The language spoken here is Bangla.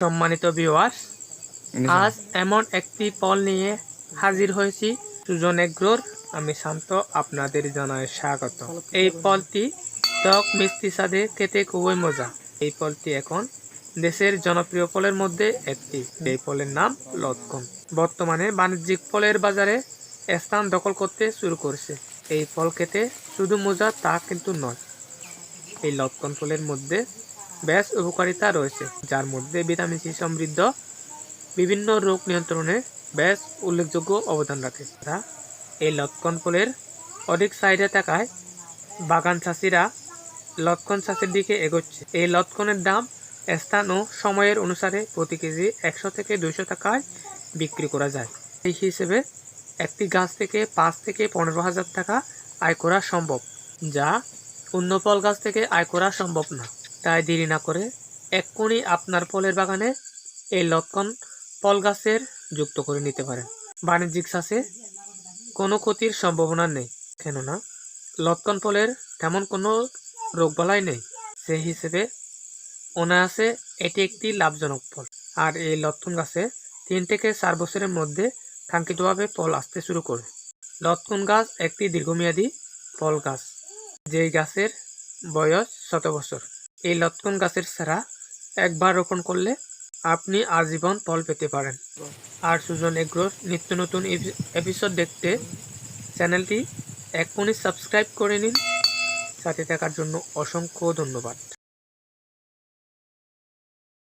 সম্মানিত ভিউয়ার্স, আজ এমন একটি ফল নিয়ে হাজির হয়েছি সুজন এগ্রোর। আমি শান্ত, আপনাদের জানাই স্বাগত। এই ফলটি টক মিষ্টি স্বাদে, খেতে খুবই মজা। এই ফলটি এখন দেশের জনপ্রিয় ফলের মধ্যে একটি। এই ফলের নাম লটকন। বর্তমানে বাণিজ্যিক ফলের বাজারে স্থান দখল করতে শুরু করেছে। এই ফল খেতে শুধু মজা তা কিন্তু নয়, এই লটকন ফলের মধ্যে বেশ উপকারিতা রয়েছে, যার মধ্যে ভিটামিন সি সমৃদ্ধ বিভিন্ন রোগ নিয়ন্ত্রণে বেশ উল্লেখযোগ্য অবদান রাখে। এই লটকন ফলের অধিক চাহিদা থাকায় বাগান চাষিরা লটকন চাষের দিকে এগোচ্ছে। এই লটকনের দাম স্থান ও সময়ের অনুসারে প্রতি কেজি 100 থেকে 200 টাকায় বিক্রি করা যায়। এই হিসেবে একটি গাছ থেকে 5 থেকে 15,000 টাকা আয় করা সম্ভব, যা অন্য ফল গাছ থেকে আয় করা সম্ভব না। তাই দেরি না করে এক্ষুনি আপনার ফলের বাগানে এই লটকন ফল গাছের যুক্ত করে নিতে পারেন। বাণিজ্যিক চাষে কোনো ক্ষতির সম্ভাবনা নেই, কেননা লটকন ফলের তেমন কোনো রোগবালাই নেই। সেই হিসেবে অনায়াসে এটি একটি লাভজনক ফল। আর এই লটকন গাছে 3 থেকে 4 বছরের মধ্যে কাঙ্ক্ষিতভাবে ফল আসতে শুরু করে। লটকন গাছ একটি দীর্ঘমেয়াদী ফল গাছ, যেই গাছের বয়স 100 বছর। এই লটকন গাছের চারা একবার রোপণ করলে আপনি আজীবন ফল পেতে পারেন। আর সুজন এগ্রোর নিত্য নতুন এপিসোড দেখতে চ্যানেলটি এক্ষুনি সাবস্ক্রাইব করে নিন। সাথে থাকার জন্য অসংখ্য ধন্যবাদ।